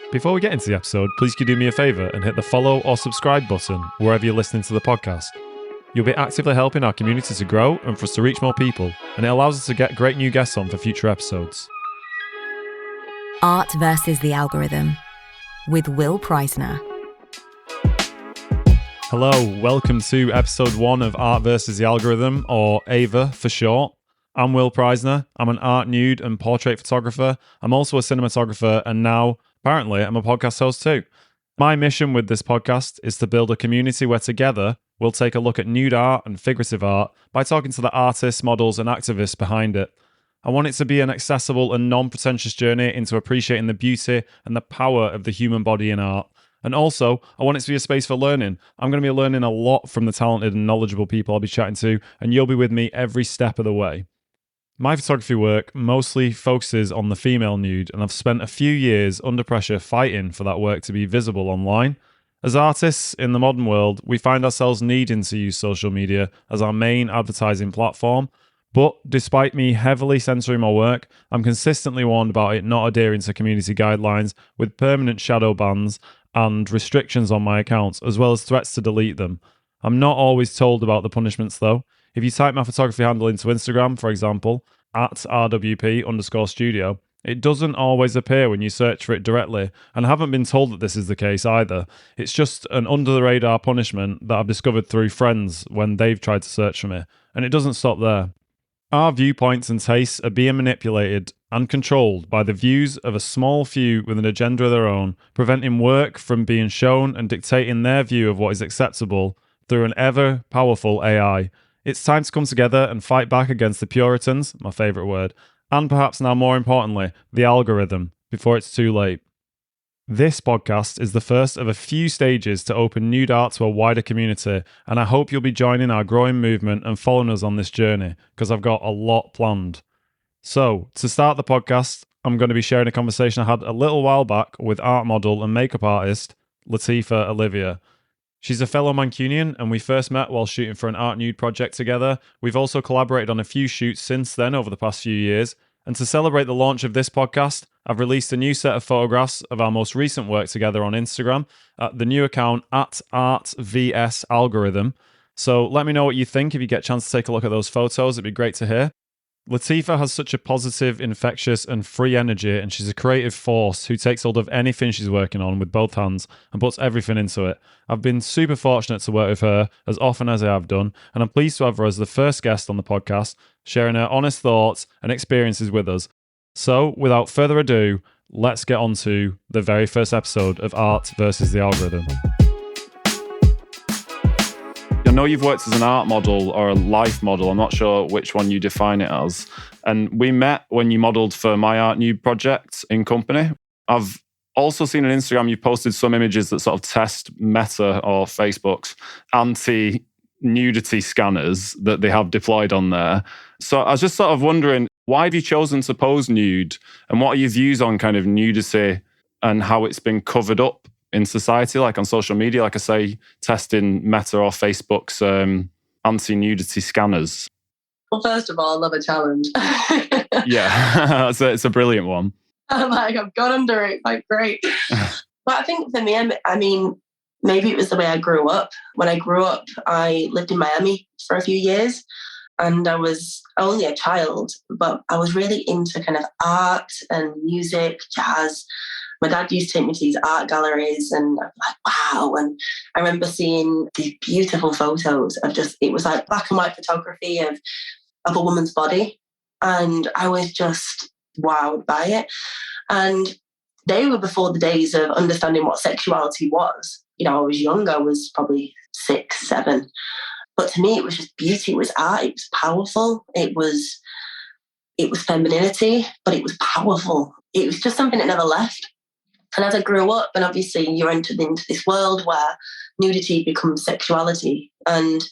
Before we get into the episode, please could you do me a favour and hit the follow or subscribe button wherever you're listening to the podcast. You'll be actively helping our community to grow and for us to reach more people, and it allows us to get great new guests on for future episodes. Art versus the algorithm with Will Preisner. Hello, welcome to episode 1 of Art versus the Algorithm, or AVA for short. I'm Will Preisner. I'm an art, nude and portrait photographer. I'm also a cinematographer, and now, apparently, I'm a podcast host too. My mission with this podcast is to build a community where together we'll take a look at nude art and figurative art by talking to the artists, models and activists behind it. I want it to be an accessible and non-pretentious journey into appreciating the beauty and the power of the human body in art. And also, I want it to be a space for learning. I'm going to be learning a lot from the talented and knowledgeable people I'll be chatting to, and you'll be with me every step of the way. My photography work mostly focuses on the female nude, and I've spent a few years under pressure fighting for that work to be visible online. As artists in the modern world, we find ourselves needing to use social media as our main advertising platform. But despite me heavily censoring my work, I'm consistently warned about it not adhering to community guidelines with permanent shadow bans and restrictions on my accounts, as well as threats to delete them. I'm not always told about the punishments though. If you type my photography handle into Instagram, for example, at @RWP_studio, it doesn't always appear when you search for it directly, and I haven't been told that this is the case either. It's just an under-the-radar punishment that I've discovered through friends when they've tried to search for me, and it doesn't stop there. Our viewpoints and tastes are being manipulated and controlled by the views of a small few with an agenda of their own, preventing work from being shown and dictating their view of what is acceptable through an ever-powerful AI. It's time to come together and fight back against the Puritans, my favourite word, and perhaps now more importantly, the algorithm, before it's too late. This podcast is the first of a few stages to open nude art to a wider community, and I hope you'll be joining our growing movement and following us on this journey, because I've got a lot planned. So, to start the podcast, I'm going to be sharing a conversation I had a little while back with art model and makeup artist, Latifah Olivia. She's a fellow Mancunian, and we first met while shooting for an art nude project together. We've also collaborated on a few shoots since then over the past few years. And to celebrate the launch of this podcast, I've released a new set of photographs of our most recent work together on Instagram at the new account at @artvsalgorithm. So let me know what you think if you get a chance to take a look at those photos. It'd be great to hear. Latifah has such a positive, infectious and free energy, and she's a creative force who takes hold of anything she's working on with both hands and puts everything into it. I've been super fortunate to work with her as often as I have done, and I'm pleased to have her as the first guest on the podcast, sharing her honest thoughts and experiences with us. So, without further ado, let's get on to the very first episode of Art versus the Algorithm. I know you've worked as an art model or a life model. I'm not sure which one you define it as. And we met when you modelled for my art nude project in company. I've also seen on Instagram you posted some images that sort of test Meta or Facebook's anti-nudity scanners that they have deployed on there. So I was just sort of wondering, why have you chosen to pose nude? And what are your views on kind of nudity and how it's been covered up in society, like on social media, like I say, testing Meta or Facebook's anti-nudity scanners? Well, first of all, I love a challenge. Yeah, it's a brilliant one. I've got under it, great. But I think for me, I mean, maybe it was the way I grew up. When I grew up, I lived in Miami for a few years, and I was only a child, but I was really into kind of art and music, jazz. My dad used to take me to these art galleries, and I'm like, wow. And I remember seeing these beautiful photos of it was like black and white photography of a woman's body. And I was just wowed by it. And they were before the days of understanding what sexuality was. You know, I was young, I was probably 6, 7. But to me, it was just beauty, it was art, it was powerful. It was femininity, but it was powerful. It was just something that never left. And as I grew up, and obviously you're entered into this world where nudity becomes sexuality. And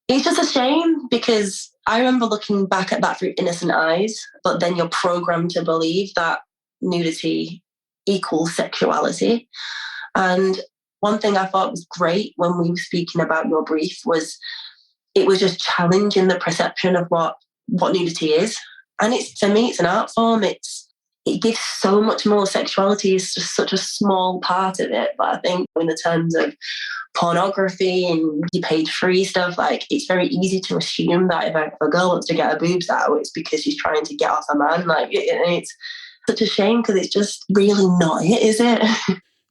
it's just a shame, because I remember looking back at that through innocent eyes, but then you're programmed to believe that nudity equals sexuality. And one thing I thought was great when we were speaking about your brief was it was just challenging the perception of what nudity is. And to me, it's an art form. It's it gives so much more. Sexuality is just such a small part of it. But I think in the terms of pornography and page-free stuff, like, it's very easy to assume that if a girl wants to get her boobs out, it's because she's trying to get off a man. Like, it's such a shame because it's just really not it, is it?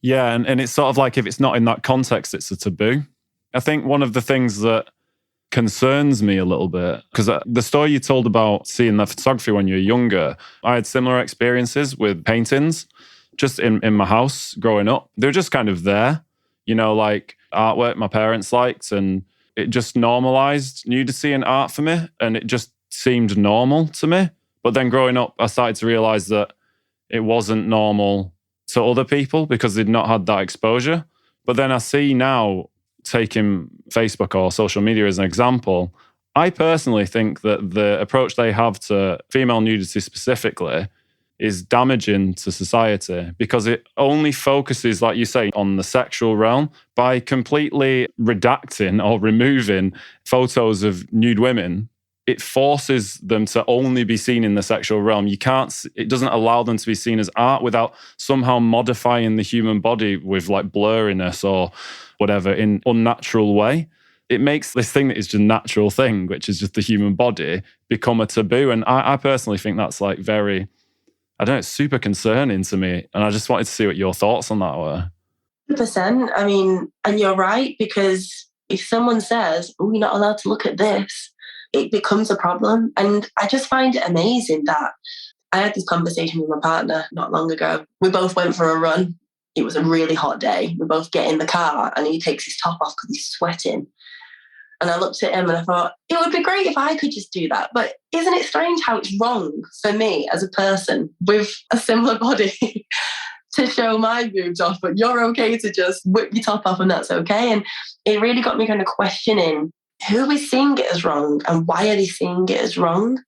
Yeah, and it's sort of like, if it's not in that context, it's a taboo. I think one of the things that concerns me a little bit, because the story you told about seeing the photography when you were younger, I had similar experiences with paintings just in my house growing up. They were just kind of there, you know, like artwork my parents liked, and it just normalized nudity and art for me, and it just seemed normal to me. But then growing up, I started to realize that it wasn't normal to other people because they'd not had that exposure. But then I see now, taking Facebook or social media as an example, I personally think that the approach they have to female nudity specifically is damaging to society, because it only focuses, like you say, on the sexual realm. By completely redacting or removing photos of nude women, it forces them to only be seen in the sexual realm. It doesn't allow them to be seen as art without somehow modifying the human body with like blurriness or whatever in unnatural way. It makes this thing that is just a natural thing, which is just the human body, become a taboo. And I personally think that's like very, I don't know, it's super concerning to me. And I just wanted to see what your thoughts on that were. 100%. I mean, and you're right, because if someone says, oh, you're not allowed to look at this, it becomes a problem. And I just find it amazing that I had this conversation with my partner not long ago. We both went for a run. It was a really hot day. We both get in the car and he takes his top off because he's sweating. And I looked at him and I thought, it would be great if I could just do that. But isn't it strange how it's wrong for me as a person with a similar body to show my boobs off, but you're okay to just whip your top off and that's okay? And it really got me kind of questioning, who is seeing it as wrong and why are they seeing it as wrong?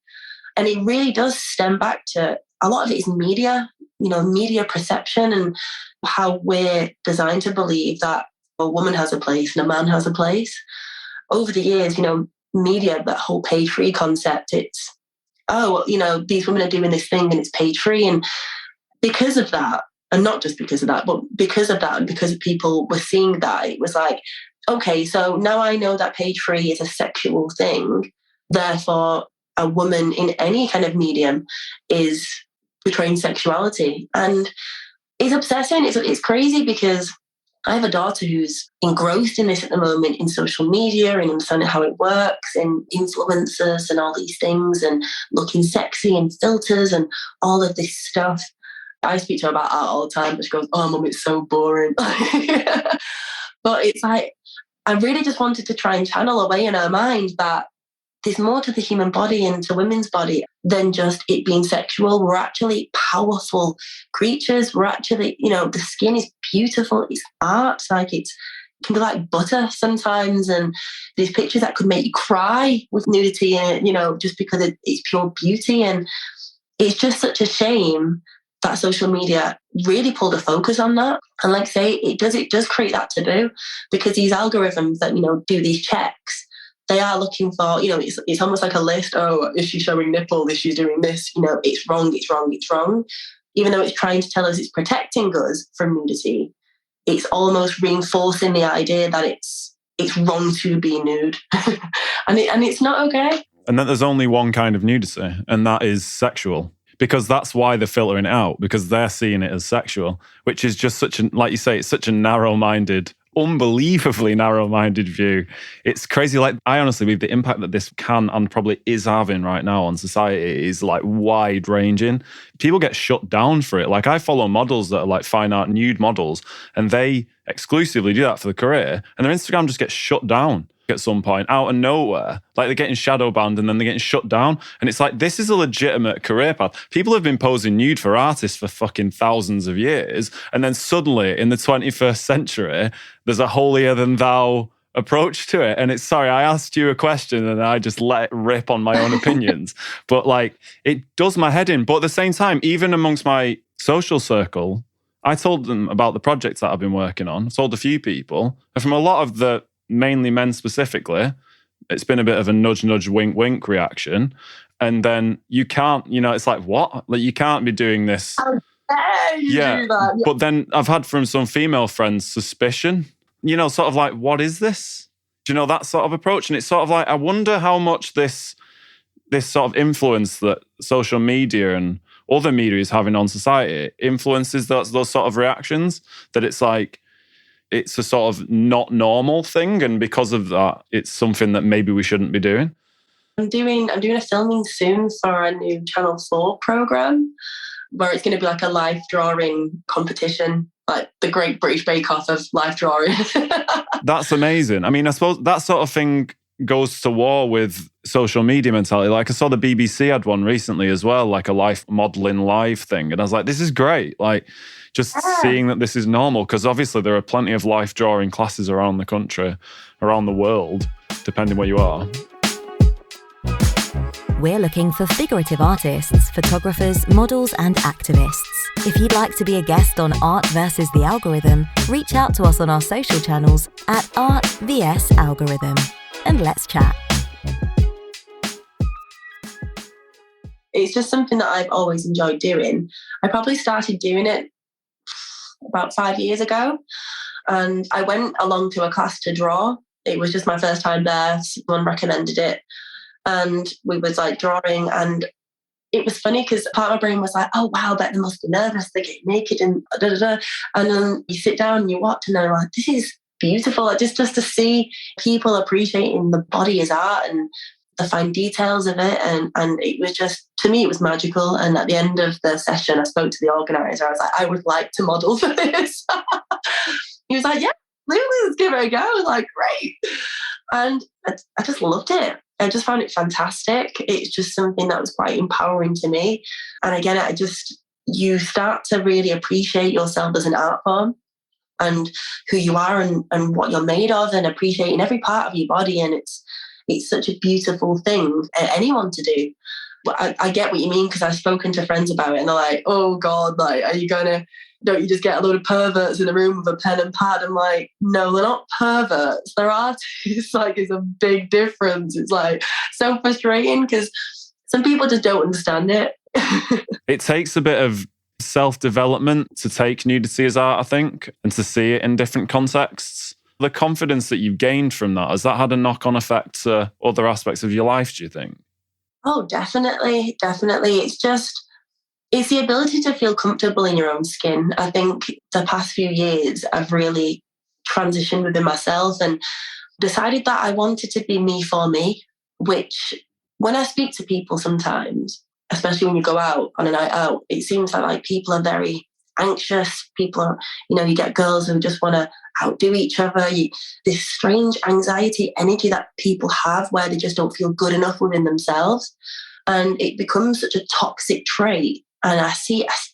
And it really does stem back to, a lot of it is media, media perception, and how we're designed to believe that a woman has a place and a man has a place. Over the years, media, that whole page-free concept, it's, these women are doing this thing and it's page-free. And because of that, and not just because of that, but because of that and because people were seeing that, it was like, okay, so now I know that page-free is a sexual thing. Therefore, a woman in any kind of medium is portraying sexuality. And it's upsetting. It's crazy, because I have a daughter who's engrossed in this at the moment, in social media and understanding how it works, and influencers and all these things, and looking sexy and filters and all of this stuff. I speak to her about art all the time, but she goes, oh, Mum, it's so boring. But it's like, I really just wanted to try and channel away in her mind that there's more to the human body and to women's body than just it being sexual. We're actually powerful creatures. We're actually, the skin is beautiful. It's art. Like, it can be like butter sometimes. And there's pictures that could make you cry with nudity, and just because it's pure beauty. And it's just such a shame that social media really pulled a focus on that. And like I say, it does create that taboo, because these algorithms that, do these checks, they are looking for, it's almost like a list. Oh, is she showing nipple? Is she doing this? It's wrong, it's wrong, it's wrong. Even though it's trying to tell us it's protecting us from nudity, it's almost reinforcing the idea that it's wrong to be nude. and it's not okay. And that there's only one kind of nudity, and that is sexual. Because that's why they're filtering it out, because they're seeing it as sexual, which is just like you say, it's such a narrow-minded, unbelievably narrow-minded view. It's crazy. Like, I honestly believe the impact that this can and probably is having right now on society is like wide-ranging. People get shut down for it. Like, I follow models that are like fine art nude models, and they exclusively do that for the career, and their Instagram just gets shut down at some point out of nowhere. Like, they're getting shadow banned and then they're getting shut down. And it's like, this is a legitimate career path. People have been posing nude for artists for fucking thousands of years. And then suddenly in the 21st century, there's a holier than thou approach to it. And it's, sorry, I asked you a question and I just let it rip on my own opinions. But like, it does my head in. But at the same time, even amongst my social circle, I told them about the projects that I've been working on. I told a few people. And from a lot of the mainly men specifically, it's been a bit of a nudge, nudge, wink, wink reaction. And then you can't, it's like, what? Like, you can't be doing this. How dare you do that? Yeah. But then I've had from some female friends suspicion, sort of like, what is this? Do you know that sort of approach? And it's sort of like, I wonder how much this sort of influence that social media and other media is having on society influences those sort of reactions, that it's like, it's a sort of not normal thing. And because of that, it's something that maybe we shouldn't be doing. I'm doing a filming soon for a new Channel 4 program where it's going to be like a life drawing competition, like the Great British Bake Off of life drawing. That's amazing. I mean, I suppose that sort of thing goes to war with social media mentality. Like, I saw the BBC had one recently as well, like a life modeling live thing. And I was like, this is great. Like, just seeing that this is normal, because obviously there are plenty of life drawing classes around the country, around the world, depending where you are. We're looking for figurative artists, photographers, models, and activists. If you'd like to be a guest on Art versus the Algorithm, reach out to us on our social channels at Art vs Algorithm, and let's chat. It's just something that I've always enjoyed doing. I probably started doing it about 5 years ago, and I went along to a class to draw. It was just my first time there. Someone recommended it. And we was like drawing, and it was funny because part of my brain was like, oh wow, I bet they must be nervous, they get naked and da da da. And then you sit down and you watch, and they're like, this is beautiful. Like, just to see people appreciating the body as art and the fine details of it. And it was just, to me, it was magical. And at the end of the session, I spoke to the organizer. I was like, I would like to model for this. He was like, yeah, let's give it a go. I was like, great. And I just loved it. I just found it fantastic. It's just something that was quite empowering to me. And again, you start to really appreciate yourself as an art form and who you are and what you're made of, and appreciating every part of your body. And it's such a beautiful thing for anyone to do. But I get what you mean, because I've spoken to friends about it and they're like, oh God, like, don't you just get a load of perverts in a room with a pen and pad? I'm like, no, they're not perverts. They're artists. Like, it's a big difference. It's like so frustrating because some people just don't understand it. It takes a bit of self-development to take nudity as art, I think, and to see it in different contexts. The confidence that you've gained from that, has that had a knock-on effect to other aspects of your life, do you think? Oh, definitely. Definitely. It's the ability to feel comfortable in your own skin. I think the past few years, I've really transitioned within myself and decided that I wanted to be me for me, which when I speak to people sometimes, especially when you go out on a night out, it seems like people are very anxious. People are, you get girls who just want to outdo each other. This strange anxiety energy that people have where they just don't feel good enough within themselves. And it becomes such a toxic trait. And I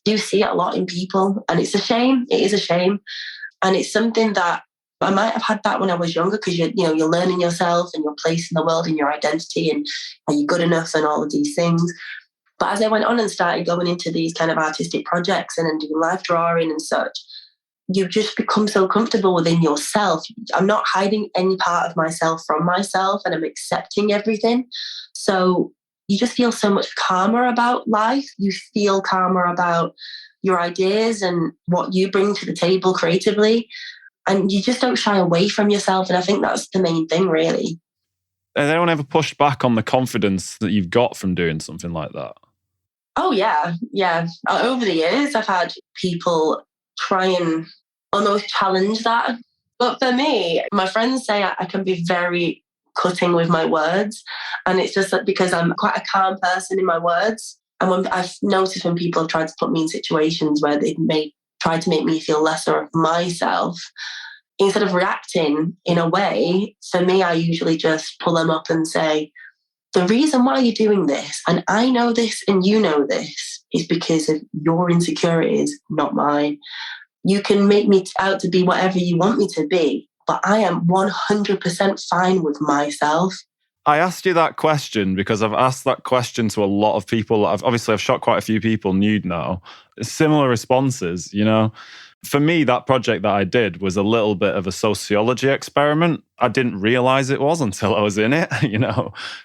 do see it a lot in people. And it's a shame. It is a shame. And it's something that I might have had that when I was younger, because you're learning yourself and your place in the world and your identity and are you good enough and all of these things. But as I went on and started going into these kind of artistic projects and then doing life drawing and such, you just become so comfortable within yourself. I'm not hiding any part of myself from myself, and I'm accepting everything. So you just feel so much calmer about life. You feel calmer about your ideas and what you bring to the table creatively. And you just don't shy away from yourself. And I think that's the main thing, really. Has anyone ever pushed back on the confidence that you've got from doing something like that? Oh, yeah. Yeah. Over the years, I've had people try and almost challenge that. But for me, my friends say I can be very cutting with my words. And it's just that because I'm quite a calm person in my words. And when I've noticed when people have tried to put me in situations where they may try to make me feel lesser of myself, instead of reacting in a way, for me, I usually just pull them up and say, the reason why you're doing this, and I know this and you know this, is because of your insecurities, not mine. You can make me out to be whatever you want me to be, but I am 100% fine with myself. I asked you that question because I've asked that question to a lot of people. I've shot quite a few people nude now. Similar responses, for me, that project that I did was a little bit of a sociology experiment. I didn't realize it was until I was in it,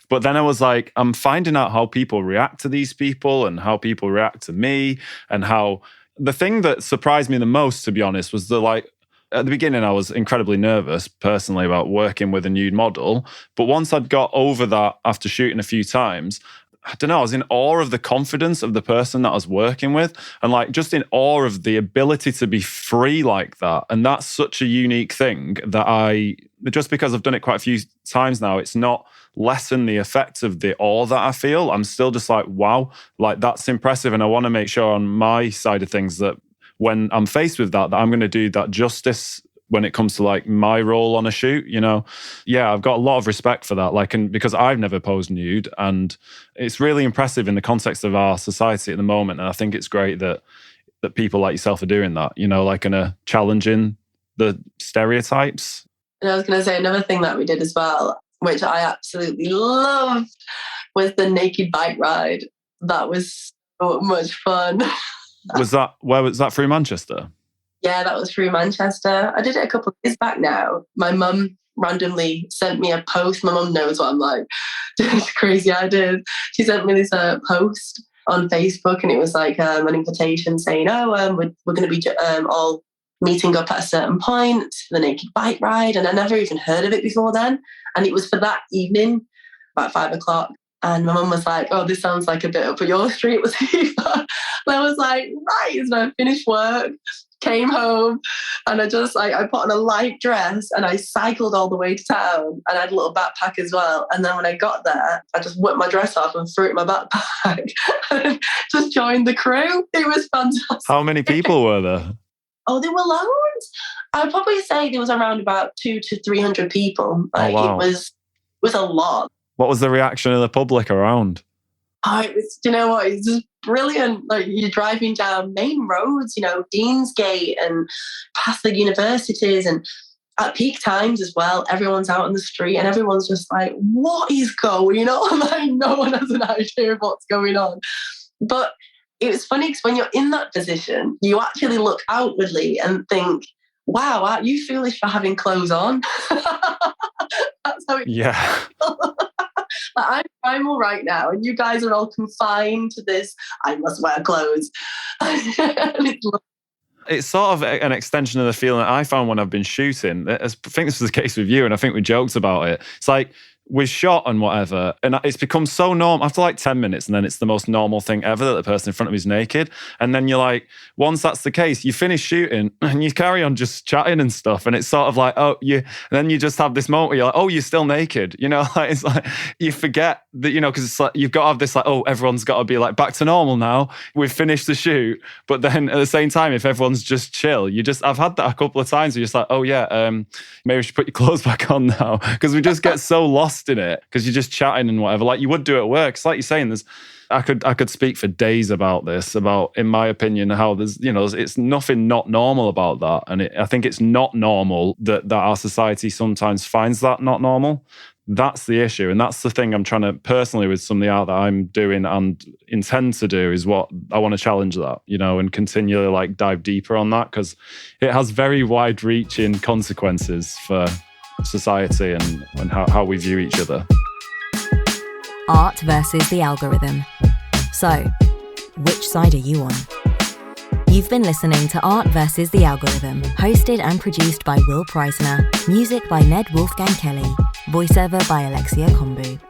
But then I was like, I'm finding out how people react to these people and how people react to me, and how the thing that surprised me the most, to be honest, was at the beginning, I was incredibly nervous personally about working with a nude model. But once I'd got over that after shooting a few times, I don't know, I was in awe of the confidence of the person that I was working with, and just in awe of the ability to be free like that. And that's such a unique thing that just because I've done it quite a few times now, it's not lessen the effect of the awe that I feel. I'm still just like, wow, that's impressive. And I want to make sure on my side of things that when I'm faced with that I'm going to do that justice when it comes to my role on a shoot, Yeah, I've got a lot of respect for that. And because I've never posed nude, and it's really impressive in the context of our society at the moment. And I think it's great that people like yourself are doing that, kind of challenging the stereotypes. And I was going to say another thing that we did as well, which I absolutely loved, was the naked bike ride. That was so much fun. Where was that, through Manchester? Yeah, that was through Manchester. I did it a couple of years back now. My mum randomly sent me a post. My mum knows what I'm like. It's crazy I did. She sent me this post on Facebook, and it was an invitation saying, we're going to be all meeting up at a certain point for the naked bike ride. And I never even heard of it before then. And it was for that evening, about 5:00. And my mum was like, oh, this sounds like a bit up your street, Latifah. And I was like, right. So I finished work, came home, and I just I put on a light dress and I cycled all the way to town, and I had a little backpack as well. And then when I got there, I just whipped my dress off and threw it in my backpack and just joined the crew. It was fantastic. How many people were there? Oh, there were loads. I would probably say there was around about 200 to 300 people. Wow. It was a lot. What was the reaction of the public around? Oh, you know what? It's just brilliant. You're driving down main roads, Deansgate and past the universities, and at peak times as well, everyone's out on the street and everyone's just like, what is going on? No one has an idea of what's going on. But it was funny because when you're in that position, you actually look outwardly and think, wow, aren't you foolish for having clothes on? That's how it Yeah. I'm primal right now, and you guys are all confined to this, I must wear clothes. It's sort of an extension of the feeling that I found when I've been shooting. I think this was the case with you, and I think we joked about it. It's like, we've shot and whatever, and it's become so normal after 10 minutes, and then it's the most normal thing ever that the person in front of me is naked. And then you're like, once that's the case, you finish shooting and you carry on just chatting and stuff, and it's sort of like, and then you just have this moment where you're like, oh, you're still naked, it's like you forget that, because it's like you've got to have this everyone's got to be back to normal now, we've finished the shoot. But then at the same time, if everyone's just chill, I've had that a couple of times where you're just like, oh yeah, maybe we should put your clothes back on now, because we just get so lost in it because you're just chatting and whatever, like you would do at work. It's like you're saying, I could speak for days about this, about, in my opinion, how it's nothing not normal about that. And I think it's not normal that our society sometimes finds that not normal. That's the issue. And that's the thing I'm trying to, personally, with some of the art that I'm doing and intend to do, is what I want to challenge that, and continually dive deeper on that, because it has very wide-reaching consequences for society and how we view each other. Art versus the algorithm. So, which side are you on? You've been listening to Art versus the Algorithm, hosted and produced by Will Preisner, music by Ned Wolfgang Kelly, voiceover by Alexia Kombu.